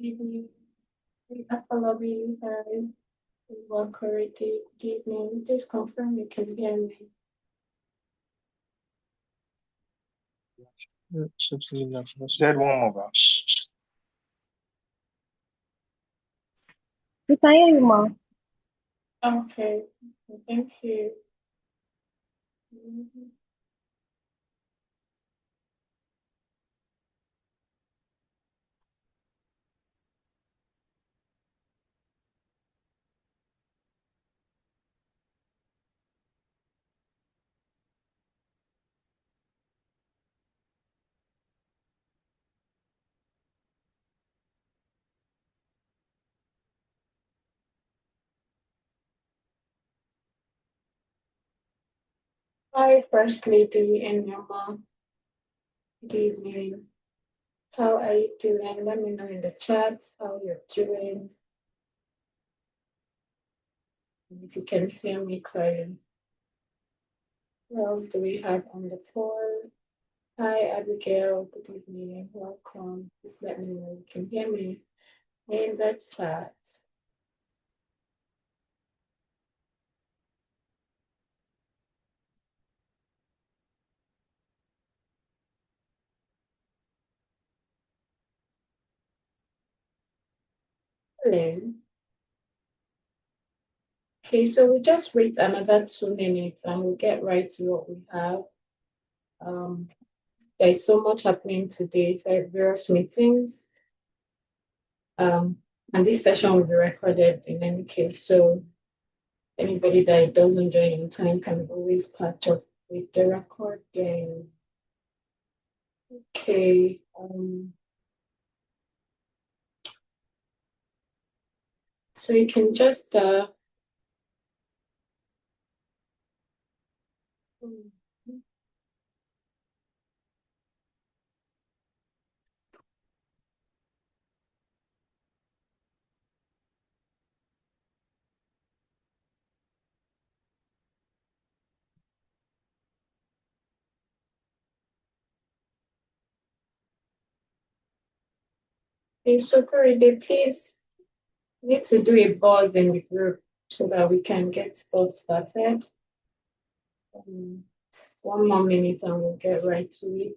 evening. Assalamu alaikum. Welcome. Good evening. Please confirm you can hear me. Said one more, bro. We can hear you, ma. Okay. Thank you. Hi, First Lady and Mama. Good evening. How are you doing? Let me know in the chats how you're doing. If you can hear me clearly. What else do we have on the call? Hi, Abigail. Good evening. Welcome. Please let me know you can hear me in the chat. Hello. Okay, so we'll just wait another 2 minutes and we'll get right to what we have. There's so much happening today, various meetings. And this session will be recorded in any case. So anybody that doesn't join in time can always catch up with the recording. Okay. So you can just okay, so Corride, please need to do a buzz in the group so that we can get stuff started. 1 more minute and we'll get right to it.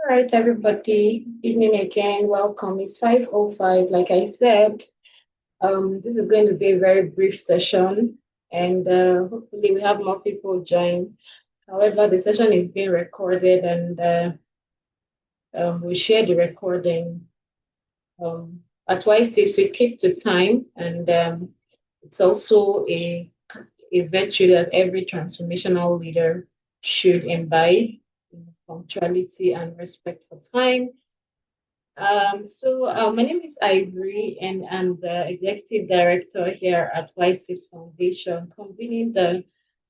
All right, everybody. Evening again. Welcome. It's 5:05. Like I said, this is going to be a very brief session, and hopefully we have more people join. However, the session is being recorded, and we share the recording. At YSIPS, we keep to time, and it's also a virtue that every transformational leader should imbibe: punctuality and respect for time. My name is Ivory, and I'm the executive director here at YSIPS Foundation, convening the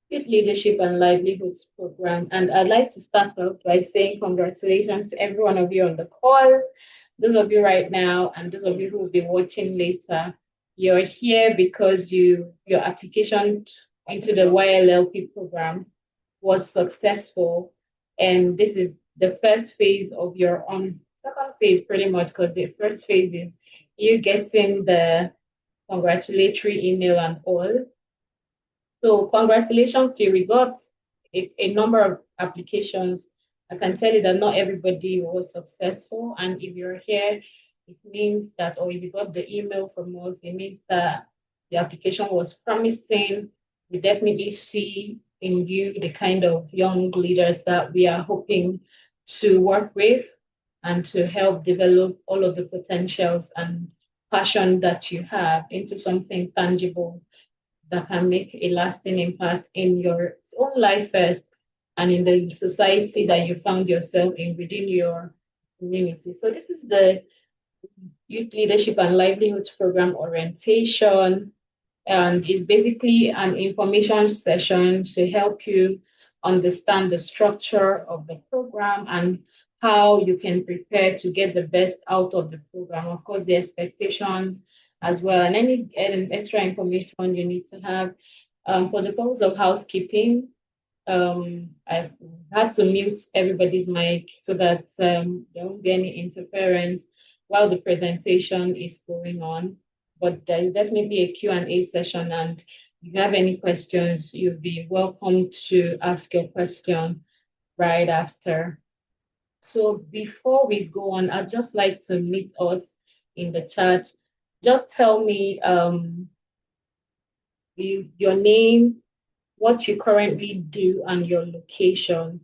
Youth Leadership and Livelihoods Program. And I'd like to start off by saying congratulations to every one of you on the call, those of you right now, and those of you who will be watching later. You're here because your application into the YLLP program was successful, and this is the first phase of your own second phase, pretty much, because the first phase is you getting the congratulatory email and all. So congratulations to you. We got a number of applications. I can tell you that not everybody was successful. And if you're here, it means that, or if you got the email from us, it means that the application was promising. We definitely see in you the kind of young leaders that we are hoping to work with and to help develop all of the potentials and passion that you have into something tangible that can make a lasting impact in your own life first, and in the society that you found yourself in within your community. So this is the Youth Leadership and Livelihoods Program orientation, and it's basically an information session to help you understand the structure of the program and how you can prepare to get the best out of the program. Of course, the expectations as well, and any extra information you need to have. For the purpose of housekeeping, I've had to mute everybody's mic so that there won't be any interference while the presentation is going on. But there is definitely a Q&A session, and if you have any questions, you'll be welcome to ask your question right after. So before we go on, I'd just like to meet us in the chat. Just tell me your name, what you currently do, and your location.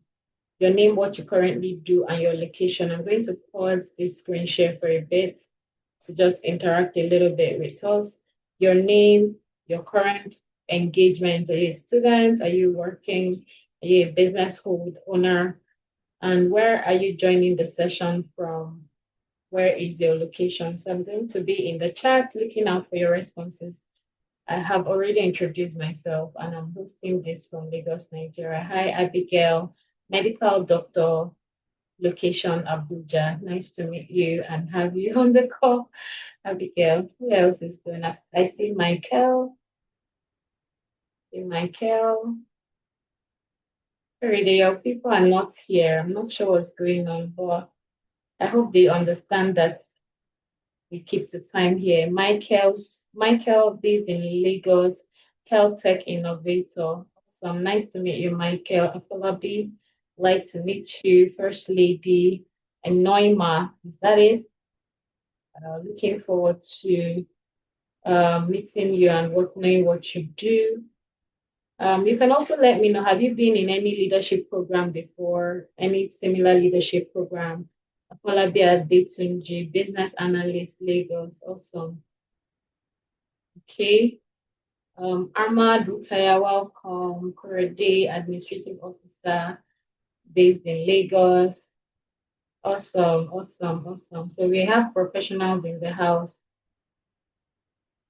Your name, what you currently do, and your location. I'm going to pause this screen share for a bit to just interact a little bit with us. Your name, your current engagement. Are you a student? Are you working? Are you a business owner? And where are you joining the session from? Where is your location? So I'm going to be in the chat looking out for your responses. I have already introduced myself, and I'm hosting this from Lagos, Nigeria. Hi, Abigail, medical doctor, location Abuja. Nice to meet you and have you on the call, Abigail. Who else is doing? I see Michael. Michael. Sorry, your people are not here. I'm not sure what's going on, but I hope they understand that we keep the time here. Michael, based in Lagos, health tech innovator. Awesome. Nice to meet you, Michael. Afolabi, like to meet you, First Lady, and Noima. Is that it? Looking forward to meeting you and knowing what you do. You can also let me know, have you been in any leadership program before, any similar leadership program? Afolabi Adetunji, business analyst, Lagos. Awesome. Okay. Ahmad Rukaya, welcome. Korede, administrative officer based in Lagos. Awesome, awesome, awesome. So we have professionals in the house.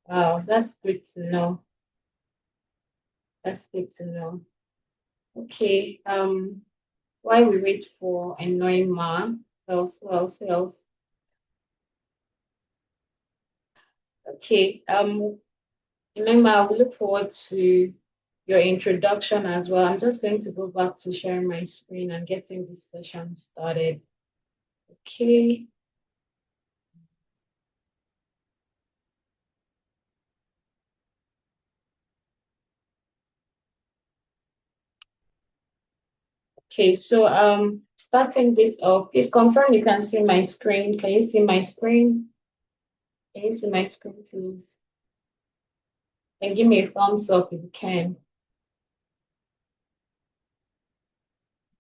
Wow, that's good to know. That's good to know. Okay. While we wait for Anoima, who else? Okay. Anoima, we look forward to your introduction as well. I'm just going to go back to sharing my screen and getting this session started. Okay. Okay, so starting this off, please confirm you can see my screen. Can you see my screen? Can you see my screen, please? And give me a thumbs up if you can.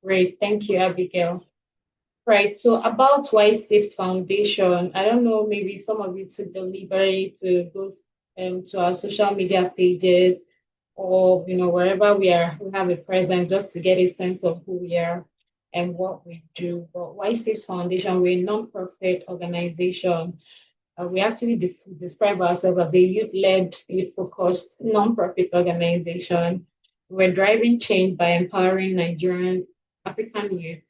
Great, thank you, Abigail. Right, so about Y6 Foundation, I don't know, maybe some of you took the liberty to go to our social media pages or wherever we have a presence just to get a sense of who we are and what we do. But Y6 Foundation, we're a non-profit organization. We actually describe ourselves as a youth-led, youth-focused non-profit organization. We're driving change by empowering Nigerian African youth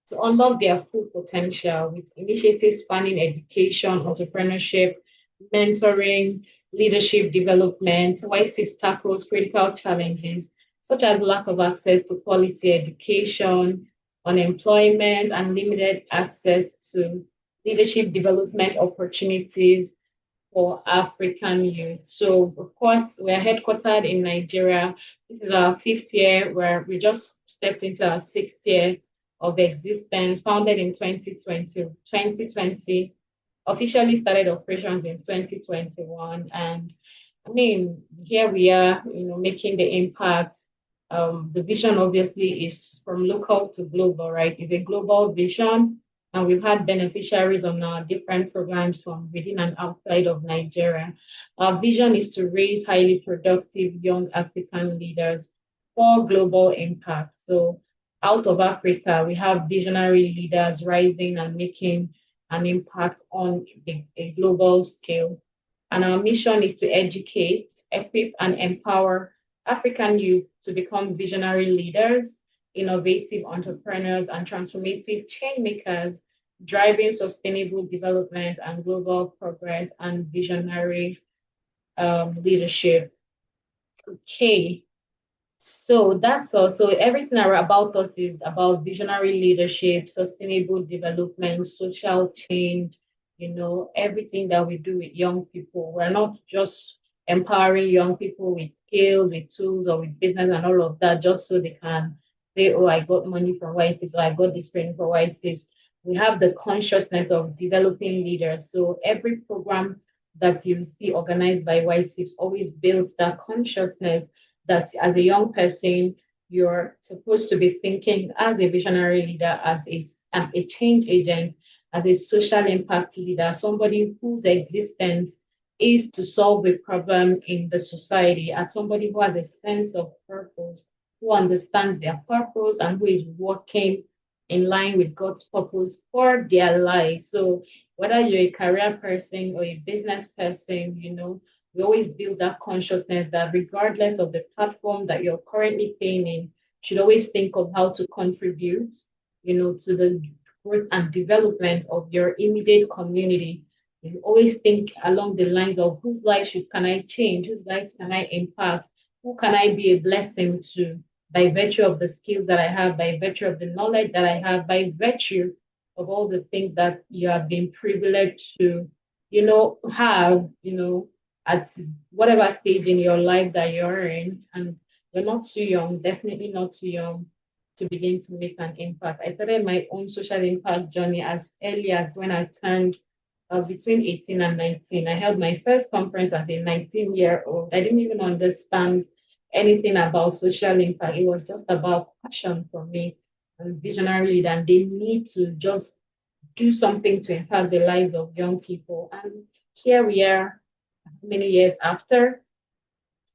to unlock their full potential with initiatives spanning education, entrepreneurship, mentoring, leadership development. Y6 tackles critical challenges such as lack of access to quality education, unemployment, and limited access to leadership development opportunities for African youth. So, of course, we're headquartered in Nigeria. This is our fifth year where we just stepped into our sixth year of existence, founded in 2020, officially started operations in 2021. And I mean, here we are, making the impact. The vision obviously is from local to global, right? It's a global vision, and we've had beneficiaries on our different programs from within and outside of Nigeria. Our vision is to raise highly productive young African leaders for global impact. So out of Africa, we have visionary leaders rising and making an impact on a global scale. And our mission is to educate, equip, and empower African youth to become visionary leaders, innovative entrepreneurs, and transformative change makers, driving sustainable development and global progress and visionary leadership. Okay, so that's also everything about us is about visionary leadership, sustainable development, social change, everything that we do with young people. We're not just empowering young people with skills, with tools, or with business and all of that, just so they can say, oh, I got money from White Tips, or I got this training from White Tips. We have the consciousness of developing leaders. So every program that you see organized by White Tips always builds that consciousness that as a young person, you're supposed to be thinking as a visionary leader, as a change agent, as a social impact leader, somebody whose existence is to solve a problem in the society, as somebody who has a sense of purpose, who understands their purpose and who is working in line with God's purpose for their life. So whether you're a career person or a business person, we always build that consciousness that regardless of the platform that you're currently playing in, you should always think of how to contribute, to the growth and development of your immediate community. You always think along the lines of whose life can I change, whose lives can I impact, who can I be a blessing to by virtue of the skills that I have, by virtue of the knowledge that I have, by virtue of all the things that you have been privileged to, have, at whatever stage in your life that you're in, and you're not too young, definitely not too young to begin to make an impact. I started my own social impact journey as early as when I was between 18 and 19. I held my first conference as a 19-year-old. I didn't even understand anything about social impact. It was just about passion for me and visionary, and they need to just do something to impact the lives of young people. And here we are many years after,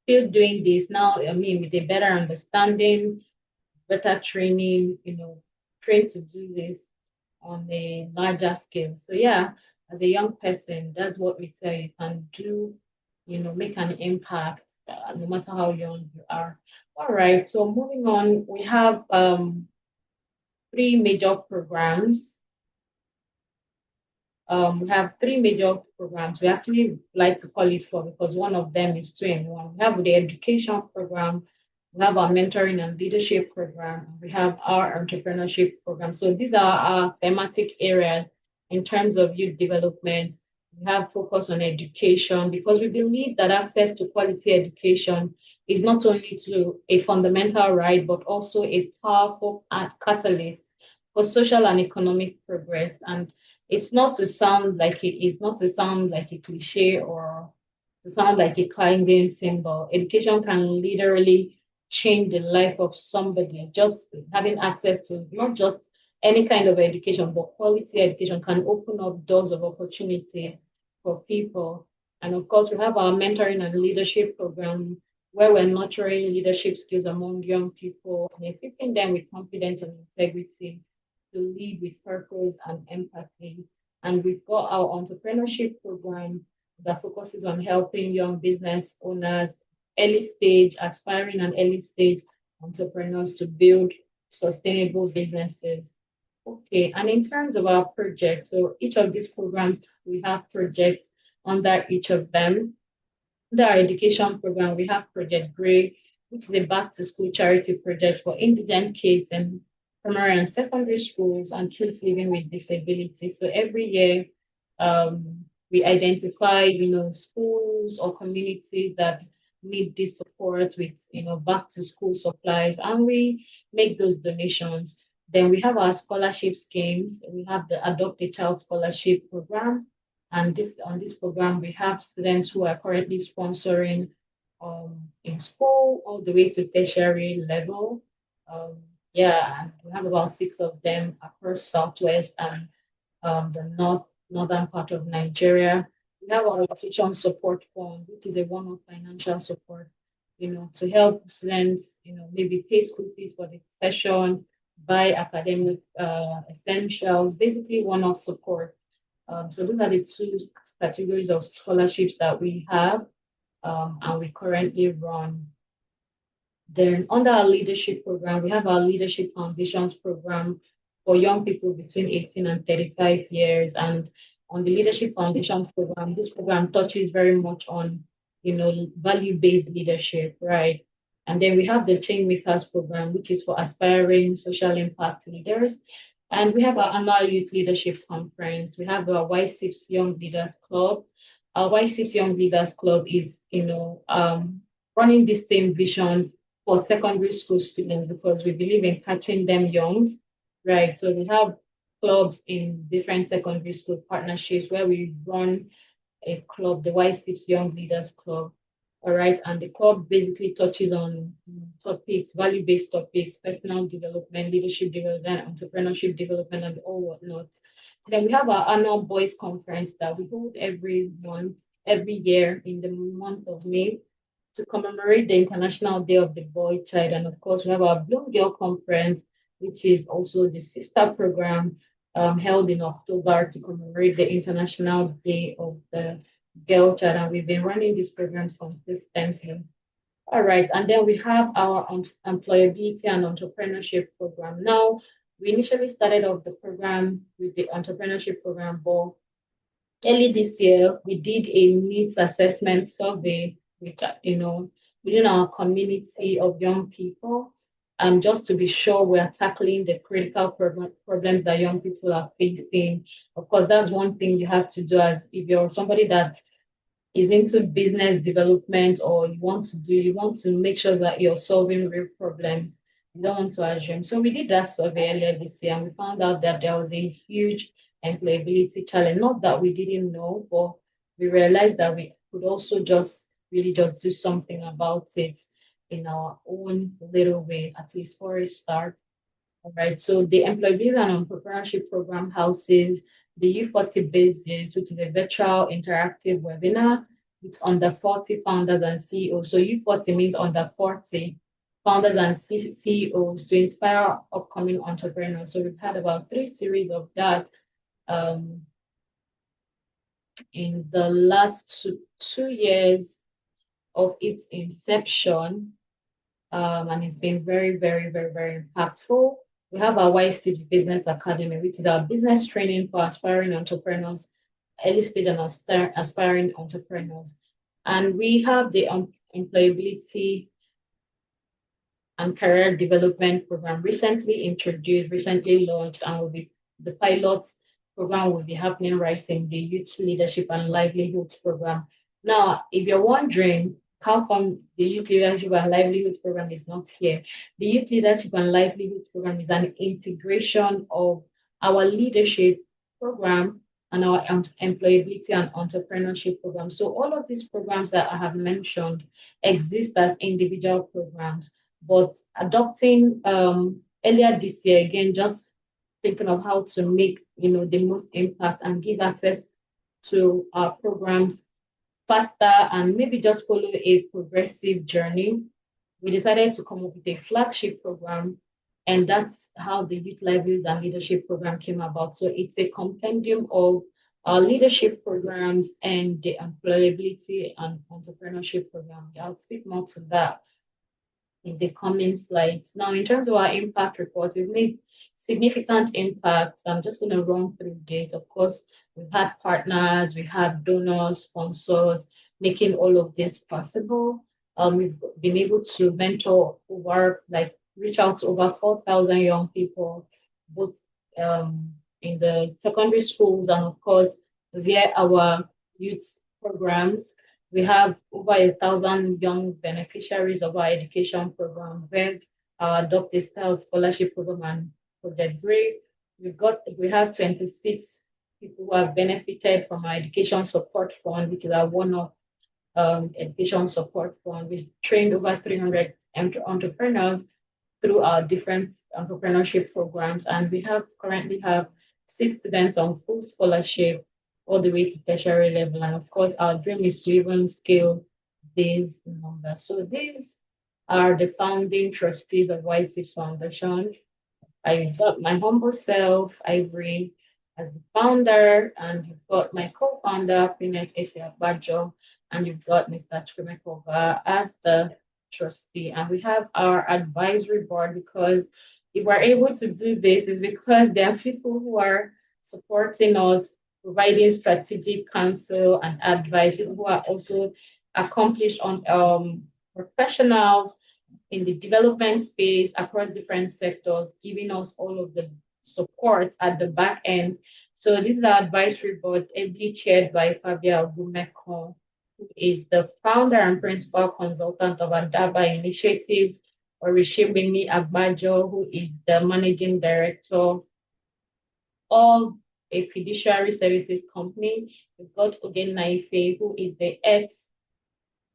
still doing this now, I mean, with a better understanding, better training, trained to do this on a larger scale. So yeah, as a young person, that's what we tell you can do, make an impact, no matter how young you are. All right, so moving on, we have three major programs. We have three major programs. We actually like to call it four because one of them is two in one. We have the education program, we have our mentoring and leadership program, and we have our entrepreneurship program. So these are our thematic areas in terms of youth development. We have focus on education because we believe that access to quality education is not only to a fundamental right, but also a powerful catalyst for social and economic progress. And it's not to sound like a cliche or to sound like a clanging symbol. Education can literally change the life of somebody. Just having access to not just any kind of education, but quality education can open up doors of opportunity for people. And of course, we have our mentoring and leadership program where we're nurturing leadership skills among young people and equipping them with confidence and integrity to lead with purpose and empathy. And we've got our entrepreneurship program that focuses on helping young business owners, early stage, aspiring and early stage entrepreneurs to build sustainable businesses. Okay, and in terms of our projects, so each of these programs, we have projects under each of them. Under our education program, we have Project Grey, which is a back to school charity project for indigent kids in primary and secondary schools and kids living with disabilities. So every year, we identify, schools or communities that need this support with, back to school supplies, and we make those donations. Then we have our scholarship schemes. We have the Adopt a Child Scholarship Program, and on this program, we have students who are currently sponsoring in school all the way to tertiary level. Yeah, and we have about six of them across Southwest and the northern part of Nigeria. We have our education support fund, which is a one-off financial support, to help students, maybe pay school fees for the session buy academic essentials, basically one-off support. So those are the two categories of scholarships that we have, and we currently run. Then under our leadership program, we have our leadership foundations program for young people between 18 and 35 years. And on the leadership foundations program, this program touches very much on, value-based leadership, right? And then we have the Change Makers program, which is for aspiring social impact leaders. And we have our annual youth leadership conference. We have our Y6 Young Leaders Club. Our Y6 Young Leaders Club is, running the same vision for secondary school students because we believe in catching them young, right? So we have clubs in different secondary school partnerships where we run a club, the Y6 Young Leaders Club. All right. And the club basically touches on topics, value-based topics, personal development, leadership development, entrepreneurship development, and all whatnot. Then we have our annual boys conference that we hold every month, every year in the month of May to commemorate the International Day of the Boy Child. And of course, we have our Bloom Girl Conference, which is also the sister program held in October to commemorate the International Day of the Girl Child. And we've been running these programs consistently. All right. And then we have our employability and entrepreneurship program. Now, we initially started off the program with the entrepreneurship program, but early this year, we did a needs assessment survey with, within our community of young people, just to be sure we are tackling the critical problems that young people are facing. Of course, that's one thing you have to do as if you're somebody that is into business development or you want to make sure that you're solving real problems. You don't want to assume. So we did that survey earlier this year and we found out that there was a huge employability challenge. Not that we didn't know, but we realized that we could also just really just do something about it in our own little way, at least for a start. All right, so the Employability and Entrepreneurship Program houses the U40 Biz Days, which is a virtual interactive webinar with under 40 founders and CEOs. So U40 means under 40 founders and CEOs to inspire upcoming entrepreneurs. So we've had about 3 series of that um, in the last two years of its inception. And it's been very, very, very, very impactful. We have our Y-SIPS Business Academy, which is our business training for aspiring entrepreneurs, early stage and aspiring entrepreneurs. And we have the employability and career development program recently introduced, recently launched, and will be the pilot program will be happening right in the Youth Leadership and Livelihoods program. Now, if you're wondering how come the Youth Leadership and Livelihoods program is not here, the Youth Leadership and Livelihoods program is an integration of our leadership program and our employability and entrepreneurship program. So all of these programs that I have mentioned exist as individual programs, but adopting earlier this year, again, just thinking of how to make the most impact and give access to our programs faster and maybe just follow a progressive journey, we decided to come up with a flagship program. And that's how the Youth Livelihoods and Leadership Program came about. So it's a compendium of our leadership programs and the employability and entrepreneurship program. I'll speak more to that in the coming slides. Now, in terms of our impact report, we've made significant impacts. I'm just going to run through this. Of course, we've had partners, we had donors, sponsors, making all of this possible. We've been able to mentor reach out to over 4,000 young people, both in the secondary schools and of course via our youth programs. We have over 1,000 young beneficiaries of our education program, where our Adopt a Style scholarship program and Project Grade. We have 26 people who have benefited from our education support fund, which is our one-off education support fund. We trained over 300 entrepreneurs through our different entrepreneurship programs, and we currently have 6 students on full scholarship all the way to tertiary level. And of course, our dream is to even scale these numbers. So these are the founding trustees of Y6 Foundation. I've got my humble self, Ivory, as the founder, and you've got my co-founder, Pinet Bajo, and you've got Mr. Chimekova as the trustee. And we have our advisory board because if we're able to do this, is because there are people who are supporting us, providing strategic counsel and advice, people who are also accomplished on professionals in the development space across different sectors, giving us all of the support at the back end. So this is our advisory board, ably chaired by Fabia Ogumeko, who is the founder and principal consultant of Adaba Initiatives, or Rishibimi Agbajo, who is the managing director of a fiduciary services company. We've got Ogen Naife, who is the ex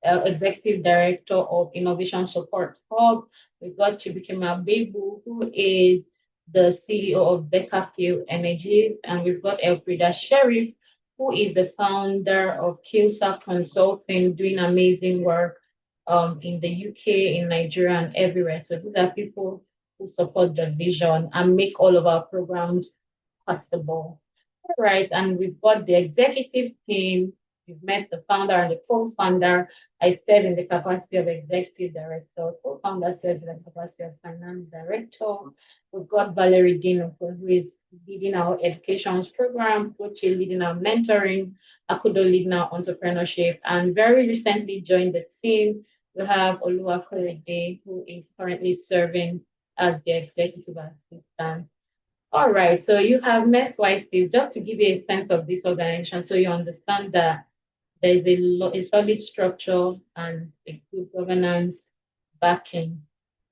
Executive Director of Innovation Support Hub. We've got Chibikema Bebu, who is the CEO of Beckerfield Energies. And we've got Elfrida Sheriff, who is the founder of Kilsa Consulting, doing amazing work in the UK, in Nigeria, and everywhere. So these are people who support the vision and make all of our programs possible. All right, and we've got the executive team. We've met the founder and the co-founder. I serve in the capacity of executive director. Co-founder serves in the capacity of finance director. We've got Valerie Dino, who is leading our education program, Kochi leading our mentoring, Akudo leading our entrepreneurship, and very recently joined the team. We have Olua Kolede, who is currently serving as the executive assistant. All right, so you have met YCs just to give you a sense of this organization so you understand that there is a solid structure and a good governance backing.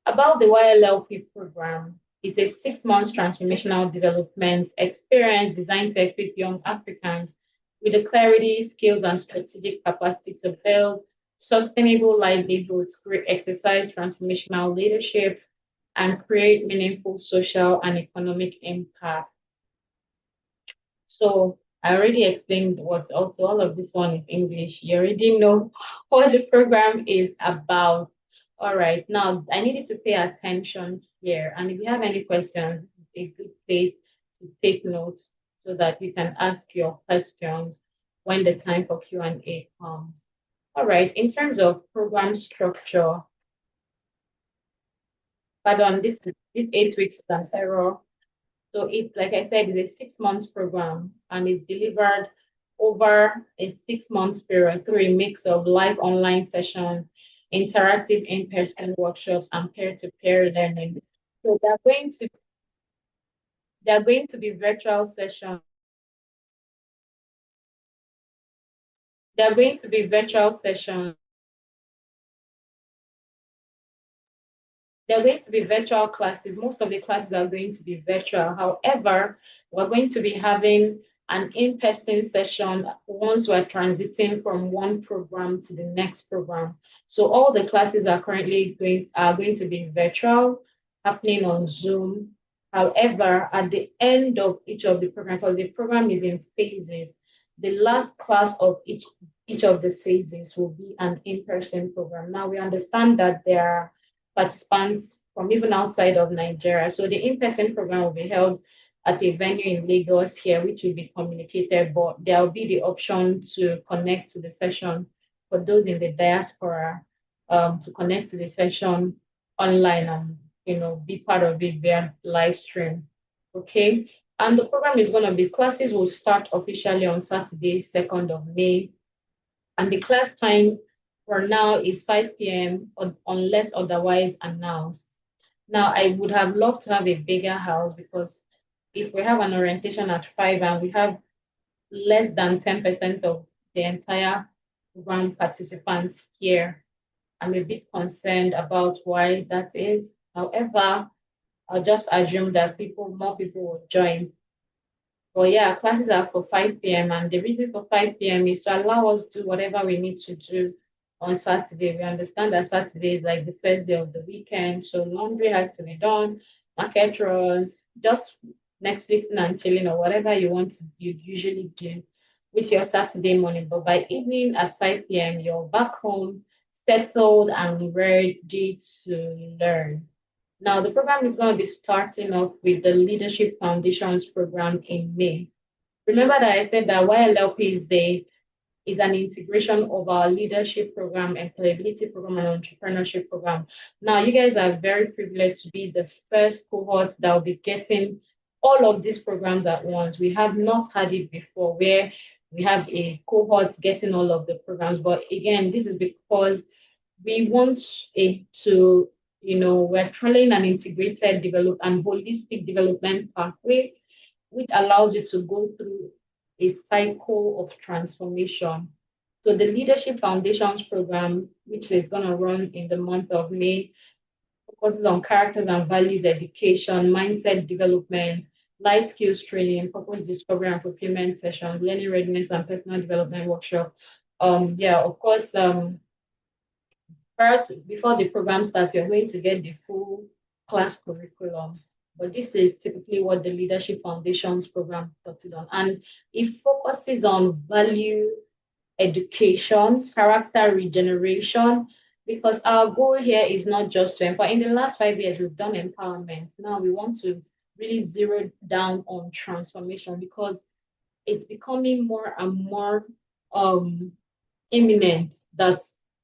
About the YLLP program, it's a 6 months transformational development experience designed to equip young Africans with the clarity, skills, and strategic capacity to build sustainable livelihoods, exercise transformational leadership, and create meaningful social and economic impact. So I already explained what also all of this one is English. You already know what the program is about. All right, now I need you to pay attention here. And if you have any questions, it's a good place to take notes so that you can ask your questions when the time for Q&A comes. All right, in terms of program structure, pardon, this 8 weeks is an error. So it's like I said, it's a 6 months program and it's delivered over a 6 months period through a mix of live online sessions, interactive in-person workshops, and peer-to-peer learning. So they're going to be virtual sessions. They're going to be virtual sessions. They're going to be virtual classes. Most of the classes are going to be virtual. However, we're going to be having an in-person session once we're transiting from one program to the next program. So all the classes are going to be virtual, happening on Zoom. However, at the end of each of the programs, because the program is in phases, the last class of each of the phases will be an in-person program. Now we understand that there are participants from even outside of Nigeria. So the in-person program will be held at a venue in Lagos here, which will be communicated, but there will be the option to connect to the session for those in the diaspora to connect to the session online and be part of it via live stream. Okay. And the program is going to be classes will start officially on Saturday, 2nd of May. And the class time for now is 5 p.m. unless otherwise announced. Now, I would have loved to have a bigger house because if we have an orientation at 5 and we have less than 10% of the entire program participants here, I'm a bit concerned about why that is. However, I'll just assume that more people will join. But yeah, classes are for 5 p.m. And the reason for 5 p.m. is to allow us to do whatever we need to do on Saturday. We understand that Saturday is like the first day of the weekend. So laundry has to be done, market runs, just Netflixing and chilling or whatever you usually do with your Saturday morning. But by evening at 5 p.m., you're back home, settled and ready to learn. Now, the program is going to be starting off with the Leadership Foundations program in May. Remember that I said that YLLP is an integration of our leadership program, employability program, and entrepreneurship program. Now, you guys are very privileged to be the first cohort that will be getting all of these programs at once. We have not had it before where we have a cohort getting all of the programs. But again, this is because we want it to, we're following an integrated develop and holistic development pathway, which allows you to go through a cycle of transformation. So the Leadership Foundations program, which is going to run in the month of May, focuses on characters and values education, mindset development, life skills training, purpose discovery and fulfillment sessions, learning readiness and personal development workshop. Yeah, of course, before the program starts, you're going to get the full class curriculum. But this is typically what the Leadership Foundations program focuses on. And it focuses on value education, character regeneration, because our goal here is not just to empower. In the last 5 years, we've done empowerment. Now we want to really zero down on transformation because it's becoming more and more um, imminent that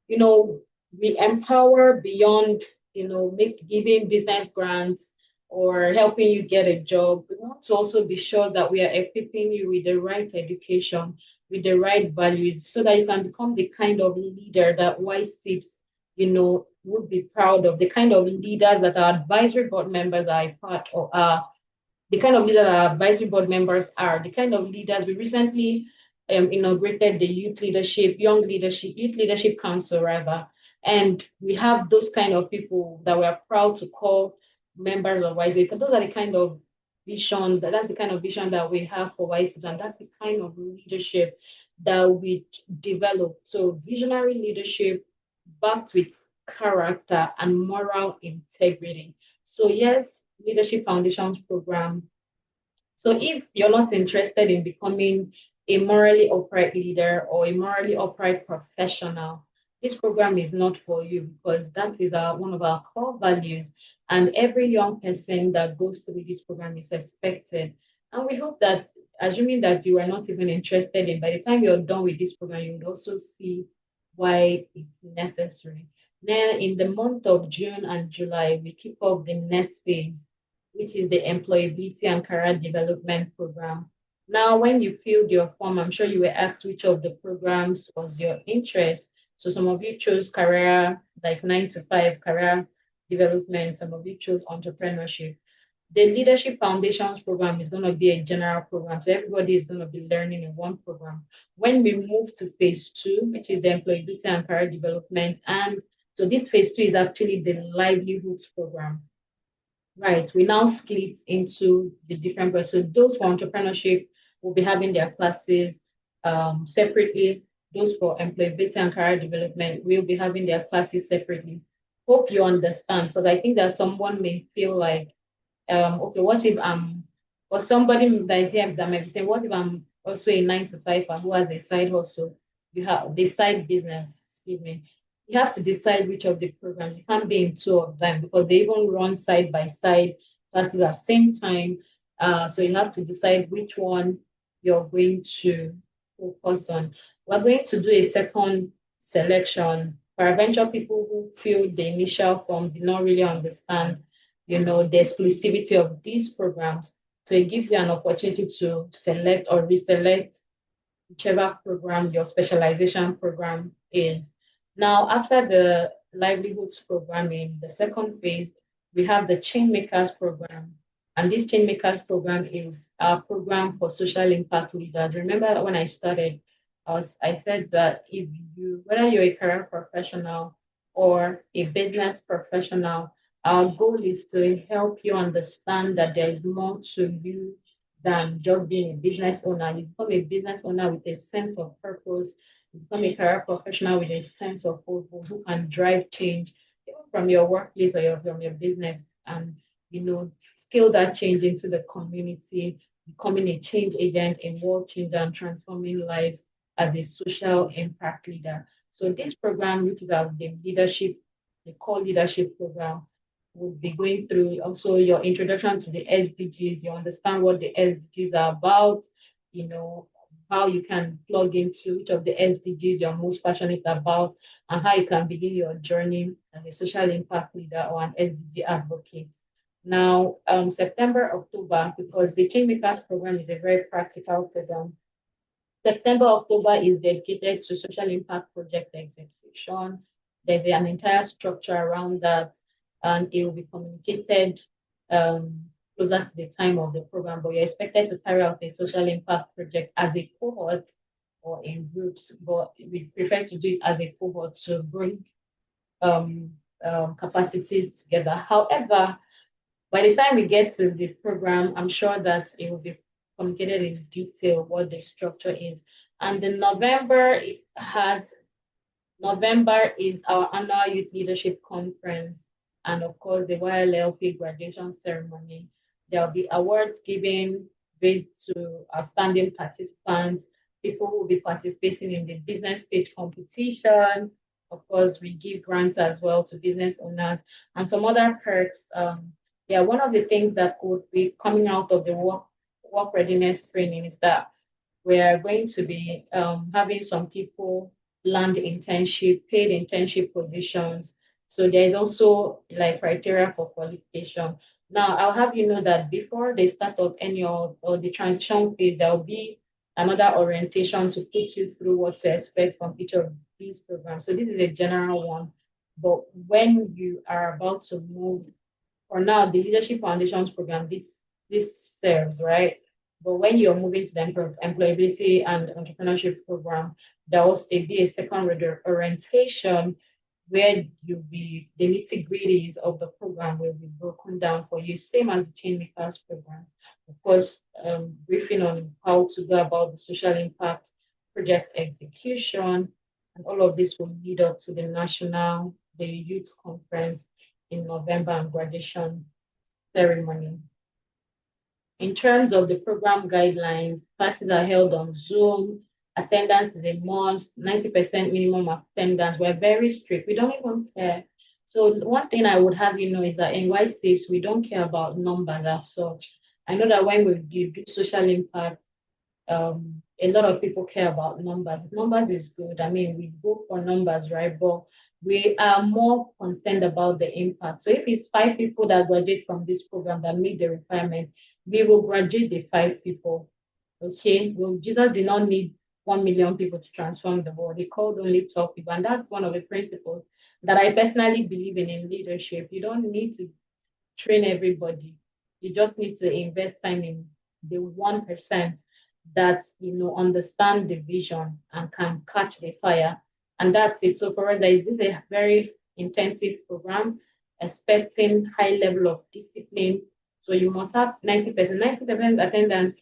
we empower beyond make giving business grants or helping you get a job. We want to also be sure that we are equipping you with the right education, with the right values, so that you can become the kind of leader that YSIPs, would be proud of, the kind of leaders that our advisory board members are a part of, the kind of leader that our advisory board members are, the kind of leaders we recently inaugurated the youth leadership council rather. And we have those kind of people that we are proud to call members of YSIP. Those are the kind of that's the kind of vision that we have for YSIP, and that's the kind of leadership that we develop. So visionary leadership backed with character and moral integrity. So yes, Leadership Foundations program. So if you're not interested in becoming a morally upright leader or a morally upright professional, this program is not for you because that is one of our core values. And every young person that goes through this program is expected. And we hope that, assuming that you are not even interested in, by the time you're done with this program, you would also see why it's necessary. Then in the month of June and July, we kick off the next phase, which is the Employability and Career Development Program. Now, when you filled your form, I'm sure you were asked which of the programs was your interest. So some of you chose career, like 9 to 5 career development. Some of you chose entrepreneurship. The Leadership Foundations program is going to be a general program. So everybody is going to be learning in one program. When we move to phase two, which is the employability and career development, and so this phase two is actually the livelihoods program. Right, we now split into the different groups. So those for entrepreneurship will be having their classes separately. Those for employability and career development will be having their classes separately. Hope you understand, because I think that someone may feel like, okay, what if or somebody that is here that might be saying, what if I'm also a 9 to 5 and who has a side hustle? You have the side business, excuse me. You have to decide which of the programs. You can't be in two of them because they even run side by side classes at the same time. So you have to decide which one you're going to focus on. We're going to do a second selection. Peradventure, people who filled the initial form did not really understand, the exclusivity of these programs. So it gives you an opportunity to select or reselect whichever program your specialization program is. Now, after the livelihoods programming, the second phase, we have the Chain Makers program. And this Chain Makers program is our program for social impact leaders. Remember when I started, I said that whether you're a career professional or a business professional, our goal is to help you understand that there is more to you than just being a business owner. You become a business owner with a sense of purpose. You become a career professional with a sense of hope who can drive change even from your workplace or from your business, and scale that change into the community, becoming a change agent, a world changer, and transforming lives as a social impact leader. So this program, which is the core leadership program, would be going through also your introduction to the SDGs. You understand what the SDGs are about, you know, how you can plug into which of the SDGs you're most passionate about, and how you can begin your journey as a social impact leader or an SDG advocate. Now, September, October, because the Changemakers program is a very practical program. September, October is dedicated to social impact project execution. There's an entire structure around that, and it will be communicated closer to the time of the program. But you're expected to carry out a social impact project as a cohort or in groups, but we prefer to do it as a cohort to bring um, capacities together. However, by the time we get to the program, I'm sure that it will be communicated in detail what the structure is. And in November, November is our annual Youth Leadership Conference, and of course, the YLLP graduation ceremony. There will be awards given based to outstanding participants, people who will be participating in the business page competition. Of course, we give grants as well to business owners and some other perks. Yeah, one of the things that could be coming out of the work readiness training is that we are going to be having some people land internship, paid internship positions. So there is also like criteria for qualification. Now, I'll have you know that before the start of any or the transition phase, there will be another orientation to put you through what to expect from each of these programs. So this is a general one. But when you are about to move, for now, the Leadership Foundations program, this serves, right? But when you're moving to the employability and entrepreneurship program, there will be a second orientation where you'll be the nitty-gritties of the program will be broken down for you, same as the Changemakers program. Of course, briefing on how to go about the social impact project execution, and all of this will lead up to the youth conference in November and graduation ceremony. In terms of the program guidelines, classes are held on Zoom, attendance is a must, 90% minimum attendance. We're very strict. We don't even care. So one thing I would have you know is that in Y6, we don't care about numbers as such. I know that when we do social impact, a lot of people care about numbers. Numbers is good. I mean, we go for numbers, right? But we are more concerned about the impact. So if it's 5 people that graduate from this program that meet the requirement, we will graduate the 5 people. Okay. Well, Jesus did not need 1 million people to transform the world. He called only 12 people. And that's one of the principles that I personally believe in leadership. You don't need to train everybody. You just need to invest time in the 1% that understand the vision and can catch the fire. And that's it. So for us, this is a very intensive program, expecting high level of discipline. So you must have 90%. 90% attendance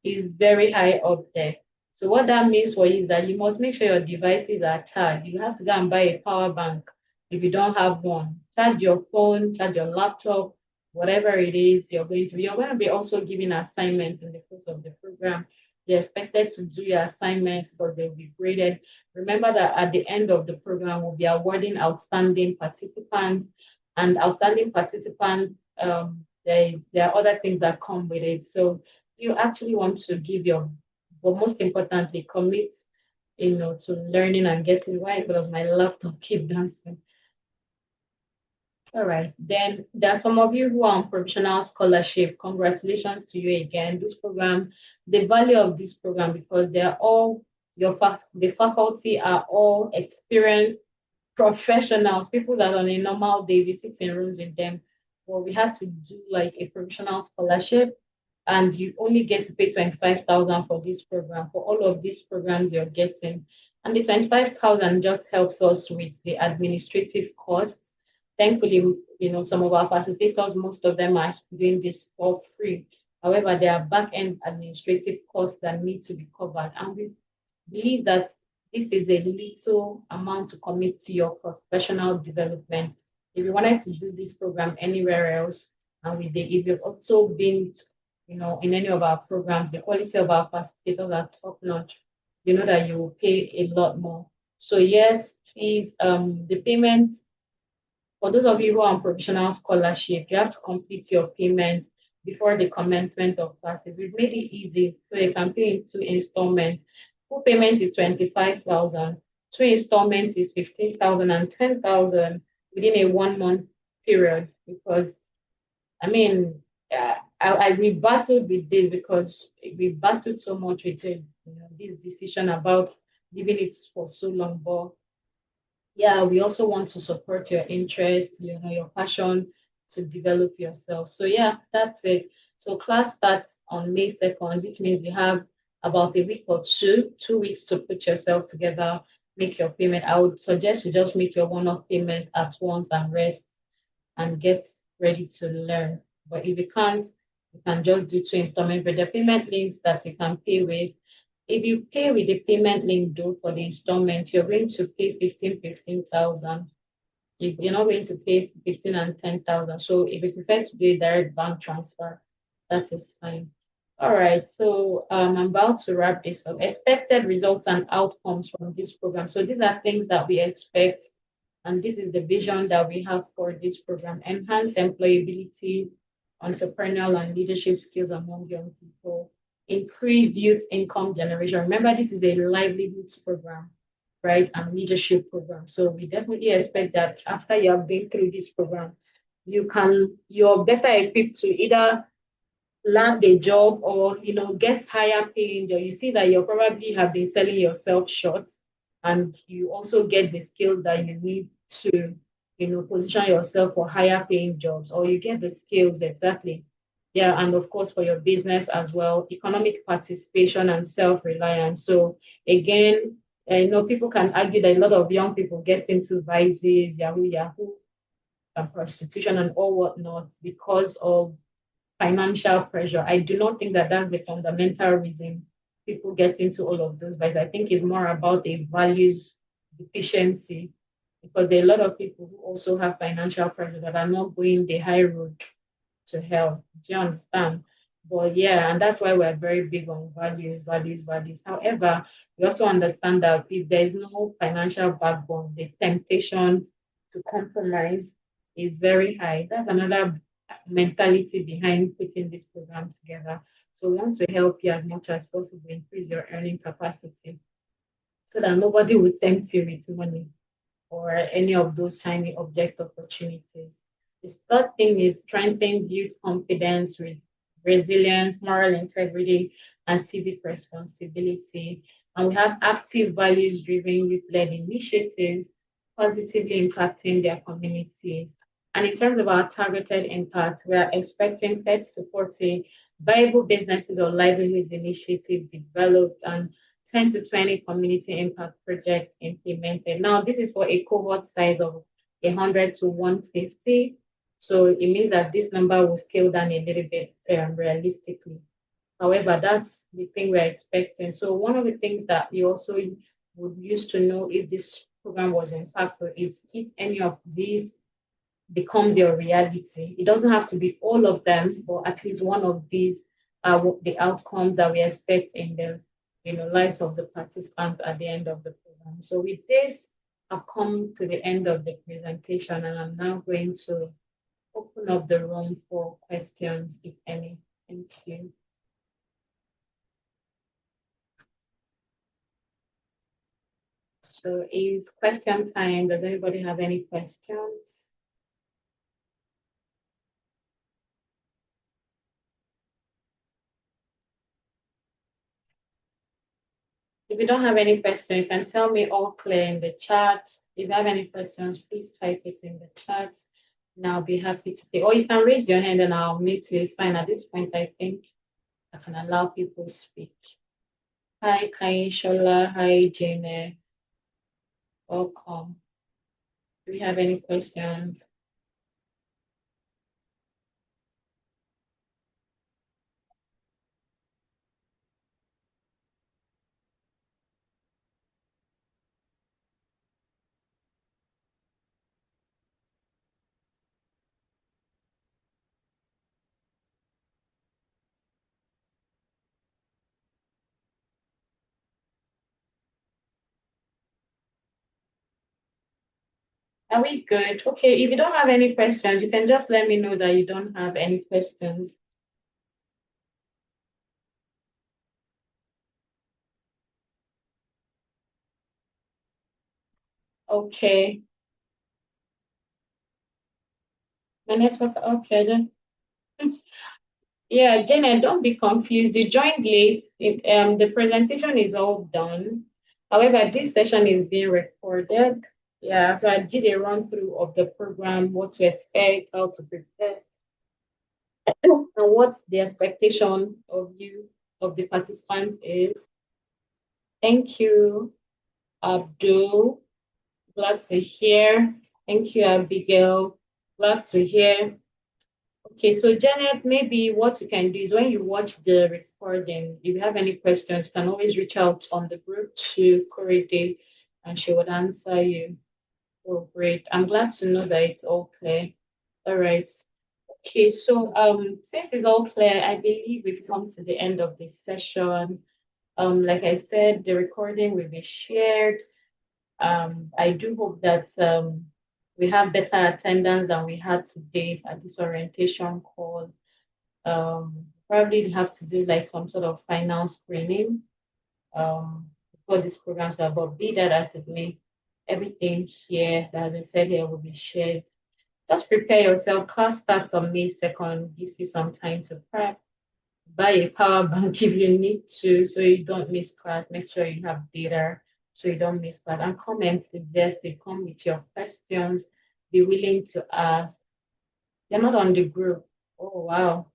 is very high up there. So what that means for you is that you must make sure your devices are charged. You have to go and buy a power bank if you don't have one. Charge your phone, charge your laptop, whatever it is you're going to be. You're going to be also giving assignments in the course of the program. You're expected to do your assignments, but they'll be graded. Remember that at the end of the program, we'll be awarding outstanding participants. And outstanding participants, there are other things that come with it. So you actually want to give but most importantly, commit, to learning and getting right, because my laptop keep dancing. All right. Then there are some of you who are on provisional scholarship. Congratulations to you again. This program, the value of this program, because they're all the faculty are all experienced professionals, people that on a normal day we sit in rooms with them. Well, we had to do like a provisional scholarship, and you only get to pay 25,000 for this program, for all of these programs you're getting. And the 25,000 just helps us with the administrative costs. Thankfully, some of our facilitators, most of them are doing this for free. However, there are back-end administrative costs that need to be covered. And we believe that this is a little amount to commit to your professional development. If you wanted to do this program anywhere else, and if you've also been, in any of our programs, the quality of our facilitators are top notch. You know that you will pay a lot more. So yes, please, the payment For those of you who are on provisional scholarship, you have to complete your payment before the commencement of classes. We've made it easy so you can pay in two installments. Full payment is 25,000. Two installments is 15,000 and 10,000 within a 1 month period. Because I mean, we battled with this because we battled so much with it, this decision about leaving it for so long. But yeah, we also want to support your interest, your passion to develop yourself. So yeah, that's it. So class starts on May 2nd, which means you have about a week or 2 weeks to put yourself together, make your payment. I would suggest you just make your one-off payment at once and rest and get ready to learn. But if you can't, you can just do two installment. But the payment links that you can pay with, if you pay with the payment link though for the installment, you're going to pay 15,000. You're not going to pay 15 and 10,000. So if you prefer to do a direct bank transfer, that is fine. All right, so I'm about to wrap this up. Expected results and outcomes from this program. So these are things that we expect, and this is the vision that we have for this program: enhanced employability, entrepreneurial and leadership skills among young people, increased youth income generation. Remember, this is a livelihoods program, right? And leadership program. So we definitely expect that after you have been through this program, you're better equipped to either land a job or get higher paying job. You see that you probably have been selling yourself short, and you also get the skills that you need to position yourself for higher paying jobs, or you get the skills exactly. Yeah, and of course for your business as well, economic participation and self-reliance. So again, people can argue that a lot of young people get into vices, yahoo, and prostitution and all whatnot because of financial pressure. I do not think that that's the fundamental reason people get into all of those vices. I think it's more about a values deficiency, because there are a lot of people who also have financial pressure that are not going the high road to hell. Do you understand? But yeah, and that's why we're very big on values, values, values. However, we also understand that if there is no financial backbone, the temptation to compromise is very high. That's another mentality behind putting this program together. So we want to help you as much as possible increase your earning capacity so that nobody will tempt you with money or any of those shiny object opportunities. The third thing is strengthening youth confidence with resilience, moral integrity, and civic responsibility. And we have active values driven youth led initiatives positively impacting their communities. And in terms of our targeted impact, we are expecting 30 to 40 viable businesses or livelihoods initiatives developed and 10 to 20 community impact projects implemented. Now, this is for a cohort size of 100 to 150. So it means that this number will scale down a little bit realistically. However, that's the thing we're expecting. So one of the things that you also would use to know if this program was impactful is if any of these becomes your reality. It doesn't have to be all of them, but at least one of these are the outcomes that we expect in the lives of the participants at the end of the program. So with this, I've come to the end of the presentation, and I'm now going to open up the room for questions, if any. Thank you. So it's question time. Does anybody have any questions? If you don't have any questions, you can tell me all clear in the chat. If you have any questions, please type it in the chat and I'll be happy to take. Or you can raise your hand and I'll mute you. It's fine. At this point, I think I can allow people to speak. Hi, Kaishola. Hi, Jane. Welcome. Do you have any questions? Are we good? Okay, if you don't have any questions, you can just let me know that you don't have any questions. Okay. My network, okay then. Yeah, Janet, don't be confused. You joined late. The presentation is all done. However, this session is being recorded. Yeah, so I did a run through of the program, what to expect, how to prepare, and what the expectation of you, of the participants is. Thank you, Abdul. Glad to hear. Thank you, Abigail. Glad to hear. Okay, so Janet, maybe what you can do is when you watch the recording, if you have any questions, you can always reach out on the group to Corey and she would answer you. Oh, great. I'm glad to know that it's all clear. All right. Okay, so since it's all clear, I believe we've come to the end of this session. Like I said, the recording will be shared. I do hope that we have better attendance than we had today at this orientation call. Probably have to do like some sort of final screening before these programs are, but be that as it may, everything here that has been said here will be shared. Just prepare yourself. Class starts on May 2nd, gives you some time to prep. Buy a power bank if you need to, so you don't miss class. Make sure you have data so you don't miss class. And come enthusiastic, come with your questions, be willing to ask. They're not on the group. Oh wow.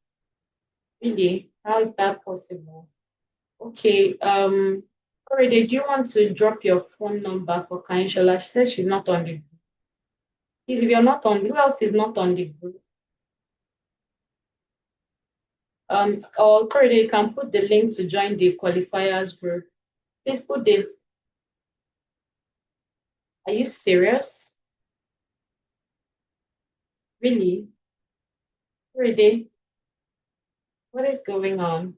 Really? How is that possible? Okay. Corey, do you want to drop your phone number for Kanshola? She said she's not on the group. Please, if you're not on, who else is not on the group? Or Corey, you can put the link to join the qualifiers group. Please put the. Are you serious? Really? Corey, what is going on?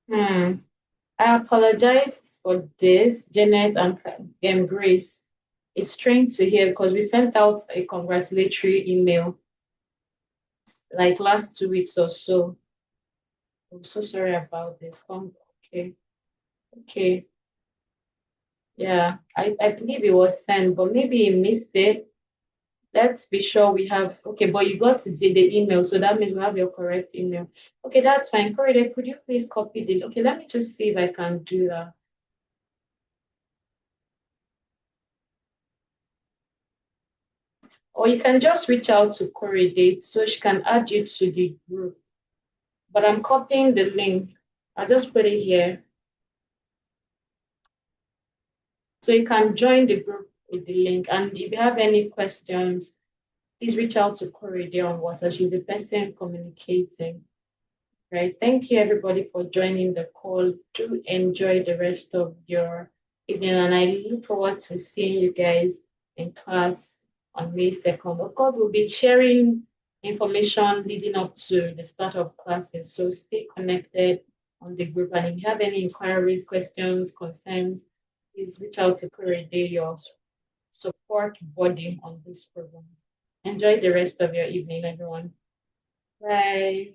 Hmm. I apologize for this, Janet and Grace. It's strange to hear because we sent out a congratulatory email like last 2 weeks or so. I'm so sorry about this. Okay, okay. Yeah, I believe it was sent, but maybe he missed it. Let's be sure we have, okay, but you got the email, so that means we have your correct email. Okay, that's fine. Corridor, could you please copy the, okay, let me just see if I can do that. Or you can just reach out to Corridor so she can add you to the group. But I'm copying the link. I'll just put it here. So you can join the group with the link. And if you have any questions, please reach out to Corridor on WhatsApp. She's the person communicating. Right. Thank you everybody for joining the call. Do enjoy the rest of your evening and I look forward to seeing you guys in class on May 2nd. Of course, we'll be sharing information leading up to the start of classes. So stay connected on the group. And if you have any inquiries, questions, concerns, please reach out to Corridor, your support body on this program. Enjoy the rest of your evening, everyone. Bye.